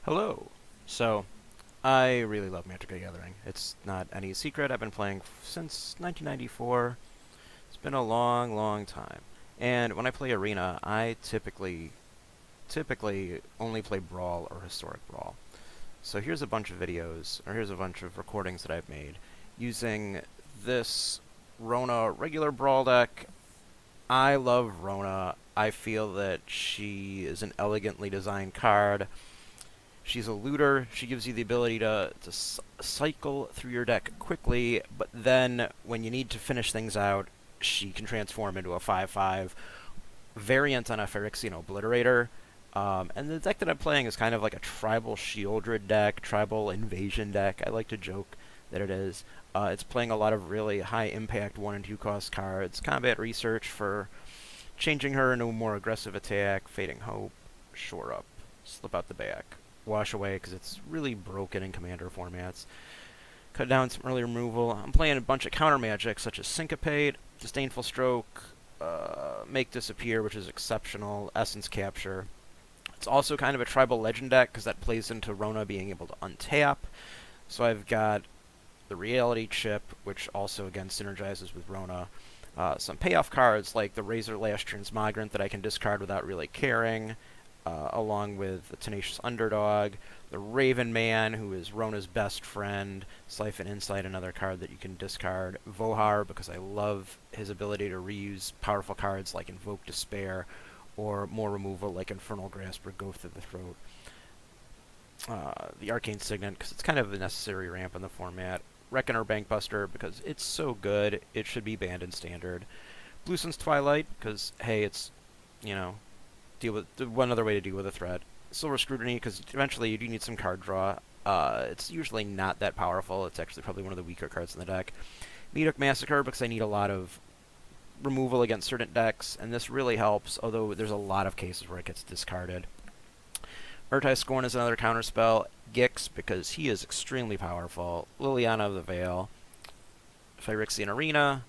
Hello. So, I really love Magic the Gathering. It's not any secret. I've been playing since 1994. It's been a long, long time. And when I play Arena, I typically only play Brawl or Historic Brawl. So here's a bunch of videos, or here's a bunch of recordings that I've made using this Rona regular Brawl deck. I love Rona. I feel that she is an elegantly designed card. She's a looter. She gives you the ability to cycle through your deck quickly, but then when you need to finish things out, she can transform into a 5/5 variant on a Phyrexian Obliterator. And the deck that I'm playing is kind of like a tribal Shieldred deck, tribal invasion deck. I like to joke that it is. It's playing a lot of really high impact 1 and 2 cost cards. Combat Research for changing her into a more aggressive attack. Fading Hope. Shore Up. Slip out the back. Wash Away because it's really broken in Commander formats. Cut down some early removal. I'm playing a bunch of counter magic such as Syncopate, Disdainful Stroke, Make Disappear, which is exceptional, Essence Capture. It's also kind of a tribal legend deck because that plays into Rona being able to untap. So I've got the Reality Chip, which also again synergizes with Rona. Some payoff cards like the Razor Lash Transmogrant that I can discard without really caring. Along with the Tenacious Underdog, the Raven Man, who is Rona's best friend, Siphon Insight, another card that you can discard, Vohar, because I love his ability to reuse powerful cards like Invoke Despair, or more removal like Infernal Grasp or Go Through the Throat. The Arcane Signet, because it's kind of a necessary ramp in the format. Reckoner Bankbuster, because it's so good, it should be banned in Standard. Blue Sun's Twilight, because, hey, it's, you know, one other way to deal with a threat. Silver Scrutiny, because eventually you do need some card draw. It's usually not that powerful. It's actually probably one of the weaker cards in the deck. Medoc Massacre, because I need a lot of removal against certain decks, and this really helps, although there's a lot of cases where it gets discarded. Urtai Scorn is another counterspell. Gix, because he is extremely powerful. Liliana of the Veil. Phyrexian Arena.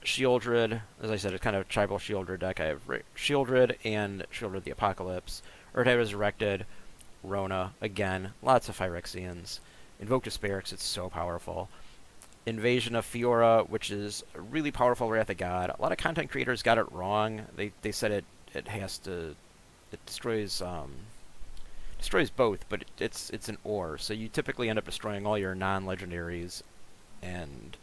Shieldred, as I said, it's kind of a tribal Shieldred deck. I have Shieldred and Shieldred the Apocalypse. Urtai Resurrected, Rona, again, lots of Phyrexians. Invoke Despair, because it's so powerful. Invasion of Fiora, which is a really powerful Wrath of God. A lot of content creators got it wrong. They said it has to, it destroys both, but it's an ore, so you typically end up destroying all your non-legendaries and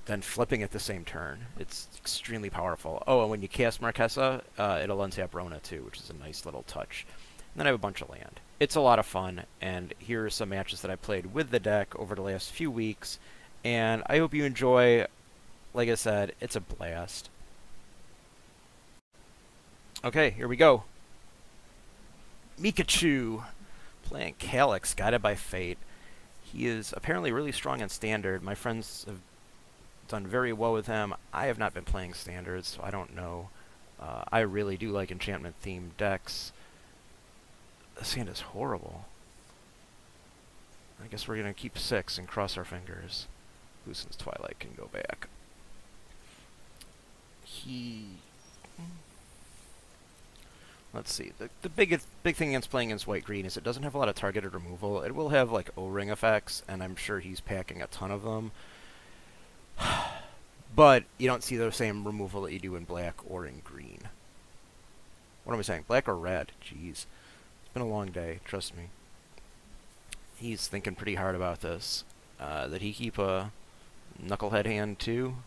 then flipping at the same turn. It's extremely powerful. Oh, and when you cast Marquesa, it'll untap Rona too, which is a nice little touch. And then I have a bunch of land. It's a lot of fun, and here are some matches that I played with the deck over the last few weeks, and I hope you enjoy. Like I said, it's a blast. Okay, here we go. Mikachu, playing Calix, Guided by Fate. He is apparently really strong in Standard. My friends have done very well with him. I have not been playing Standards, so I don't know. I really do like enchantment-themed decks. This hand is horrible. I guess we're going to keep 6 and cross our fingers. Blue Sun's Twilight can go back. Let's see. The big thing against playing against white-green is it doesn't have a lot of targeted removal. It will have, like, O-ring effects, and I'm sure he's packing a ton of them. But you don't see the same removal that you do in black or in green. What am I saying? Black or red? Jeez. It's been a long day, trust me. He's thinking pretty hard about this. Did he keep a Knucklehead hand too?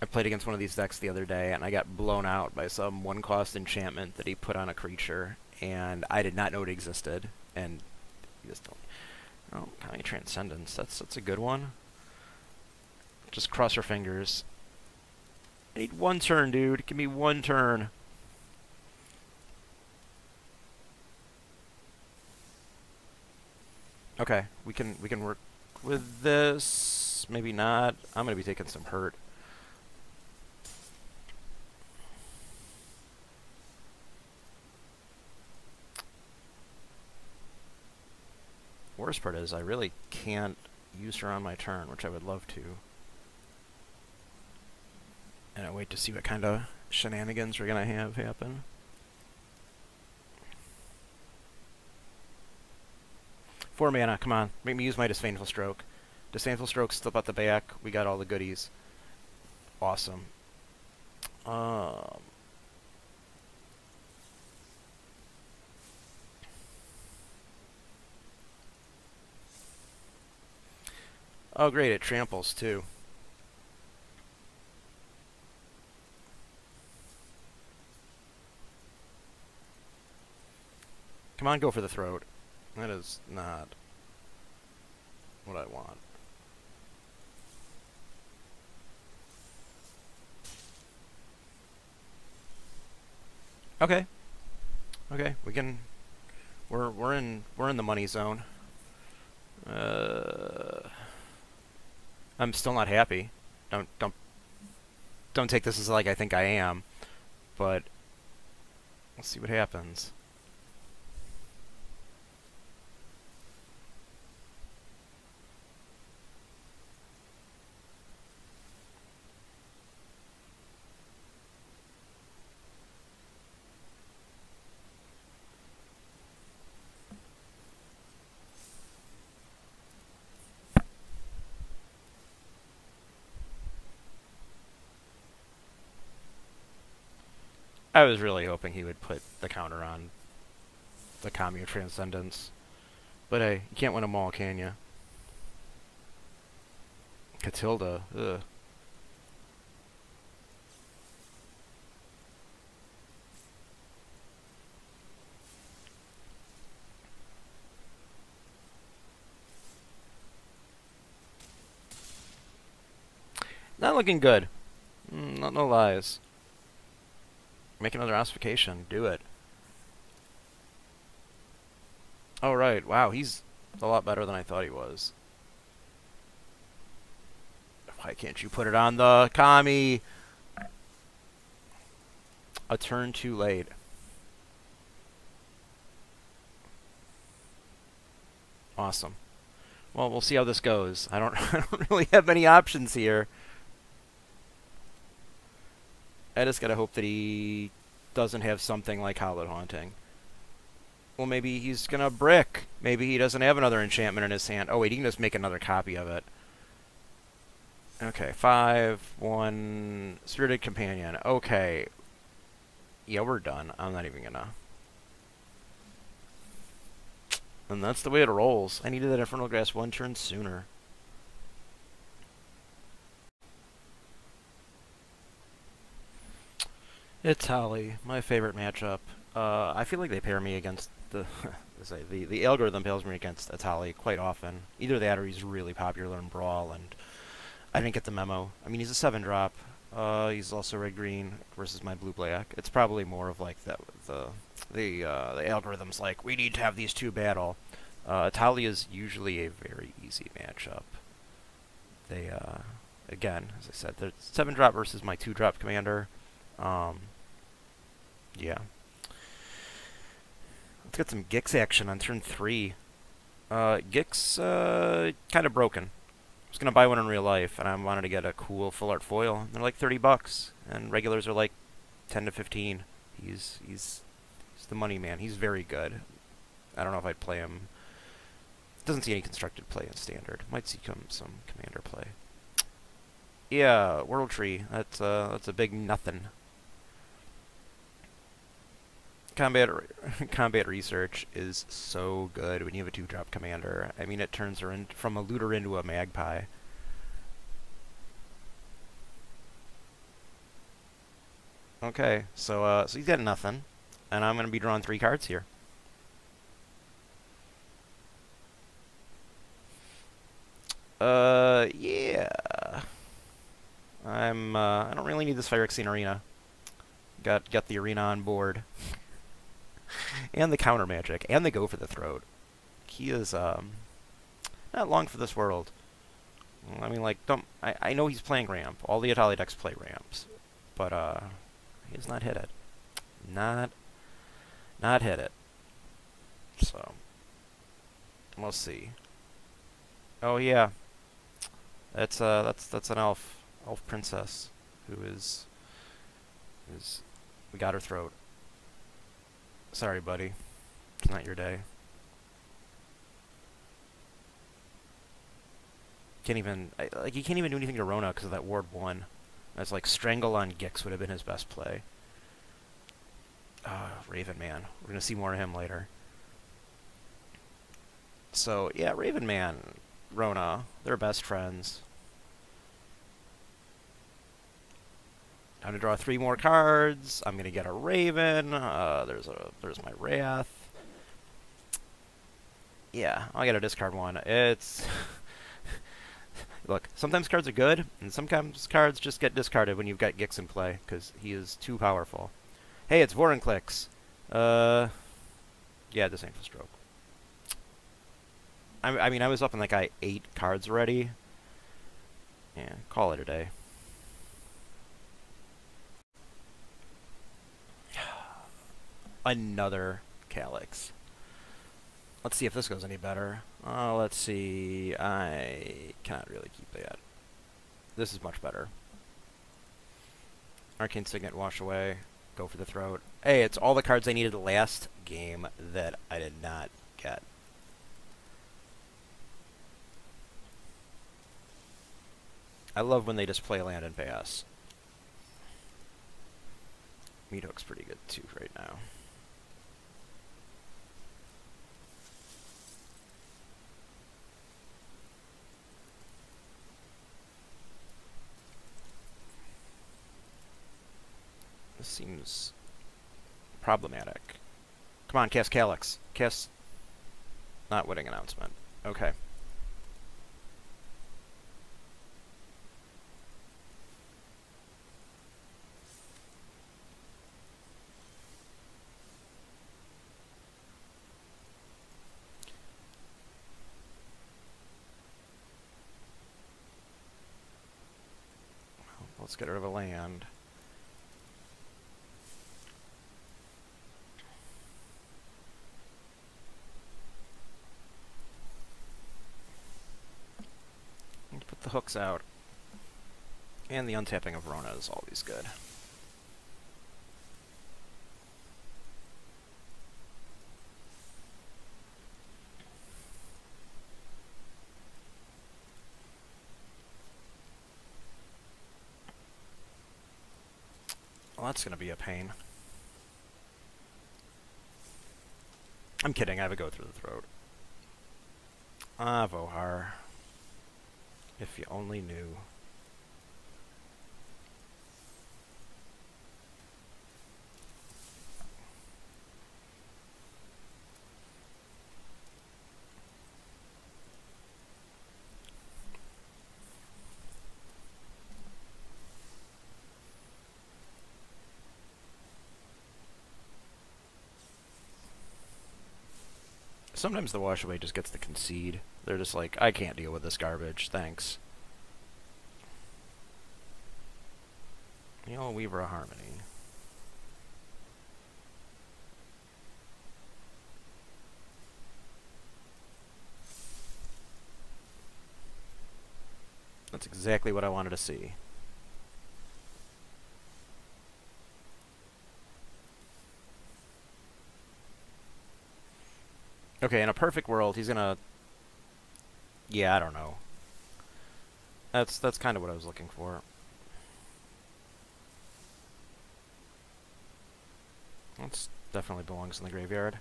I played against one of these decks the other day, and I got blown out by some one-cost enchantment that he put on a creature, and I did not know it existed, and you just don't. Oh, Kami Transcendence. That's a good one. Just cross your fingers. I need one turn, dude. Give me one turn. Okay, we can work with this. Maybe not. I'm gonna be taking some hurt. Worst part is I really can't use her on my turn, which I would love to. And I wait to see what kind of shenanigans we're gonna have happen. 4 mana, come on. Make me use my Disdainful Stroke. Disdainful Stroke, slip out the back. We got all the goodies. Awesome. Oh, great, it tramples, too. Come on, go for the throat. That is not what I want. Okay. Okay, we can. We're in the money zone. I'm still not happy. Don't take this as like I think I am, but let's see what happens. I was really hoping he would put the counter on the Kami of Transcendence. But hey, you can't win them all, can you? Catilda, ugh. Not looking good. Not no lies. Make another ossification. Do it. Oh, right. Wow, he's a lot better than I thought he was. Why can't you put it on the Kami? A turn too late. Awesome. Well, we'll see how this goes. I don't really have many options here. I just gotta hope that he doesn't have something like Hallowed Haunting. Well, maybe he's gonna brick. Maybe he doesn't have another enchantment in his hand. Oh, wait, he can just make another copy of it. Okay, 5/1 Spirited Companion. Okay. Yeah, we're done. I'm not even gonna. And that's the way it rolls. I needed that Infernal Grasp 1 turn sooner. Etali, my favorite matchup. I feel like they pair me against the the algorithm pairs me against Etali quite often. Either that or he's really popular in Brawl, and I didn't get the memo. I mean, he's a 7-drop. He's also red-green versus my blue-black. It's probably more of like the algorithm's like, we need to have these two battle. Etali is usually a very easy matchup. They again, as I said, they're 7-drop versus my 2-drop commander. Yeah. Let's get some Gix action on turn 3. Gix, kind of broken. I was going to buy one in real life, and I wanted to get a cool full art foil. They're like 30 bucks, and regulars are like 10 to 15. He's the money man. He's very good. I don't know if I'd play him. Doesn't see any constructed play in standard. Might see some commander play. Yeah, World Tree. That's a big nothing. Combat research is so good when you have a 2-drop commander. I mean, it turns her from a looter into a magpie. Okay, so he's got nothing, and I'm gonna be drawing 3 cards here. Yeah. I don't really need this Phyrexian Arena. Got the arena on board. And the counter magic, and they go for the throat. He is not long for this world. I mean, like, I know he's playing ramp. All the Etali decks play ramps, but he has not hit it. Not hit it. So we'll see. Oh yeah, that's an elf princess who is we got her throat. Sorry, buddy. It's not your day. Can't even like he can't even do anything to Rona because of that Ward 1. That's like Strangle on Gix would have been his best play. Raven Man. We're gonna see more of him later. So yeah, Raven Man, Rona, they're best friends. Time to draw 3 more cards. I'm gonna get a Raven. There's my Wrath. Yeah, I gotta discard 1. It's look, sometimes cards are good, and sometimes cards just get discarded when you've got Gix in play because he is too powerful. Hey, it's Vorinclex. Yeah, this ain't for stroke. I mean, I was up in like 8 cards already. Yeah, call it a day. Another Calix. Let's see if this goes any better. Let's see. I cannot really keep that. This is much better. Arcane Signet, Wash Away. Go for the Throat. Hey, it's all the cards I needed last game that I did not get. I love when they just play land and pass. Meathook's pretty good too right now. This seems problematic. Come on, cast Calix. Cast... Not winning announcement. Okay. Let's get rid of a land. Let's put the hooks out. And the untapping of Rona is always good. Well, that's going to be a pain. I'm kidding, I have a Go Through the Throat. Ah, Vohar. If you only knew. Sometimes the Wash Away just gets the concede. They're just like, I can't deal with this garbage, thanks. Neil Weaver of Harmony. That's exactly what I wanted to see. Okay, in a perfect world, he's gonna... Yeah, I don't know. That's kind of what I was looking for. That definitely belongs in the graveyard.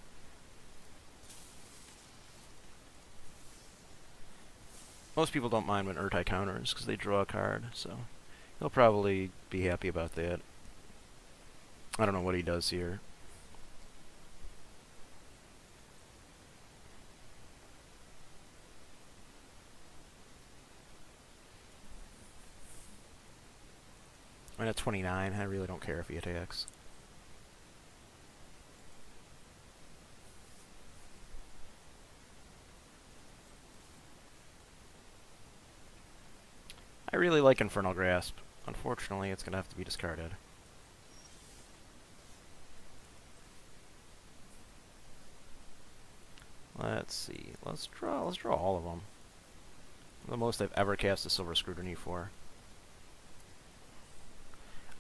Most people don't mind when Urtai counters, because they draw a card, so he'll probably be happy about that. I don't know what he does here. I'm at 29, I really don't care if he attacks. I really like Infernal Grasp. Unfortunately, it's going to have to be discarded. Let's see. Let's draw all of them. The most I've ever cast a Silver Scrutiny for.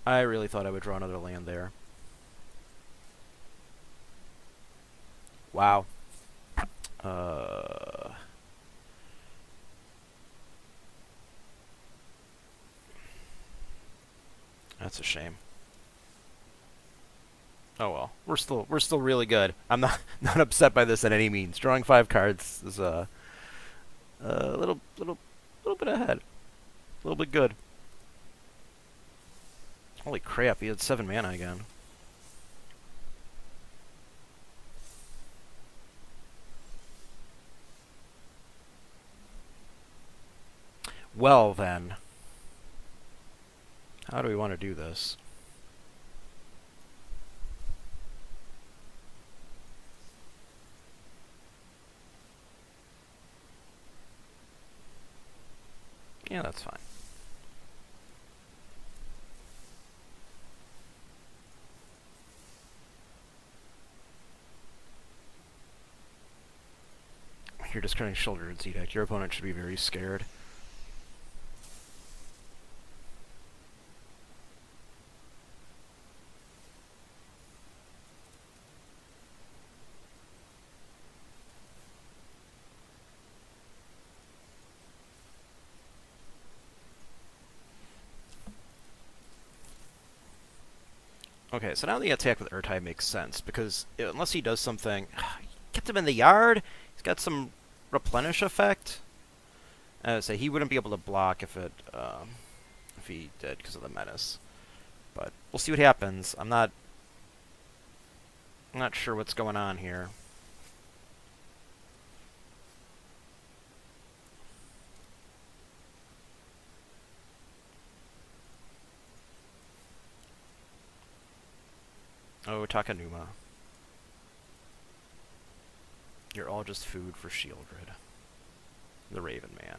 I really thought I would draw another land there. Wow. That's a shame. Oh well, we're still really good. I'm not not upset by this in any means. Drawing 5 cards is a little bit ahead, a little bit good. Holy crap! He had 7 mana again. Well then, how do we want to do this? Yeah, that's fine. You're discarding Shoulder and Z-Deck. Your opponent should be very scared. Okay, so now the attack with Ertai makes sense, because unless he does something... Kept him in the yard? He's got some replenish effect? So he wouldn't be able to block if he did, because of the menace. But we'll see what happens. I'm not sure what's going on here. Oh, Takanuma. You're all just food for Shieldred. The Raven Man.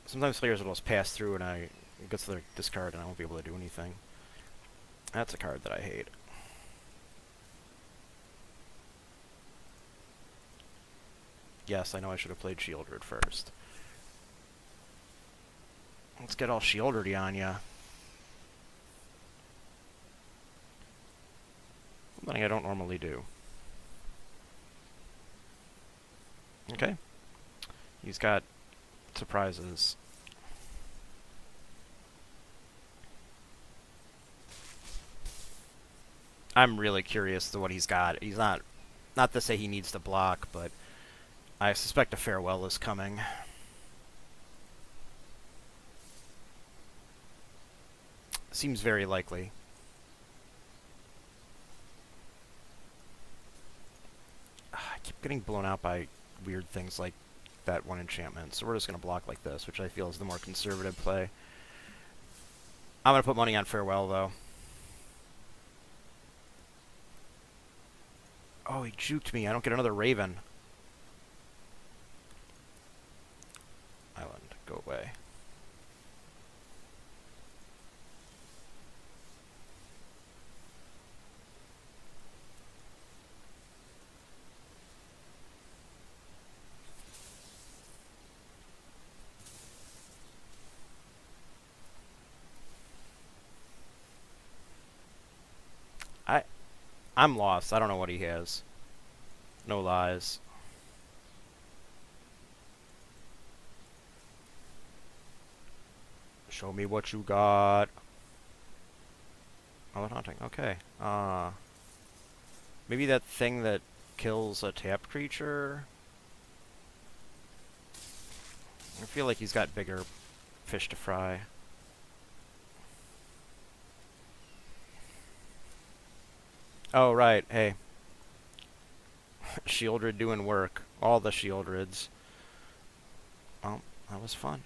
Sometimes players will just pass through and I get to their discard and I won't be able to do anything. That's a card that I hate. Yes, I know I should have played Shieldred first. Let's get all Shieldred-y on ya. Something I don't normally do. Okay. He's got surprises. I'm really curious to what he's got. He's not to say he needs to block, but I suspect a farewell is coming. Seems very likely. I keep getting blown out by weird things like that one enchantment, so we're just going to block like this, which I feel is the more conservative play. I'm going to put money on farewell, though. Oh, he juked me. I don't get another Raven. Island, go away. I'm lost. I don't know what he has. No lies. Show me what you got. Oh, haunting. Okay. Maybe that thing that kills a tapped creature? I feel like he's got bigger fish to fry. Oh, right. Hey. Shieldred doing work. All the Shieldreds. Well, that was fun.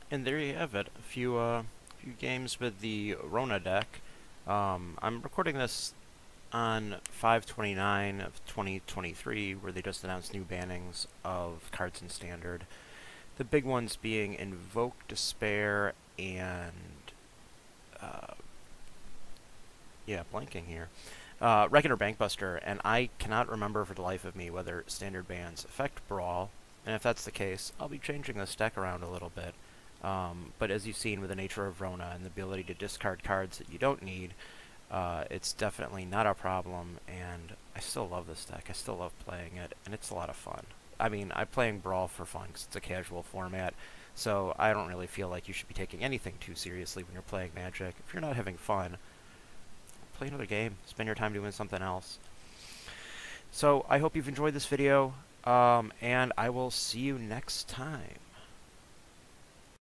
And there you have it. A few games with the Rona deck. I'm recording this on 5/29 of 2023, where they just announced new bannings of cards in Standard. The big ones being Invoke Despair and... yeah, blanking here. Regular Bankbuster, and I cannot remember for the life of me whether standard bans affect Brawl, and if that's the case, I'll be changing this deck around a little bit. But as you've seen with the nature of Rona and the ability to discard cards that you don't need, it's definitely not a problem, and I still love this deck. I still love playing it, and it's a lot of fun. I mean, I'm playing Brawl for fun because it's a casual format. So I don't really feel like you should be taking anything too seriously when you're playing Magic. If you're not having fun, play another game. Spend your time doing something else. So I hope you've enjoyed this video, and I will see you next time.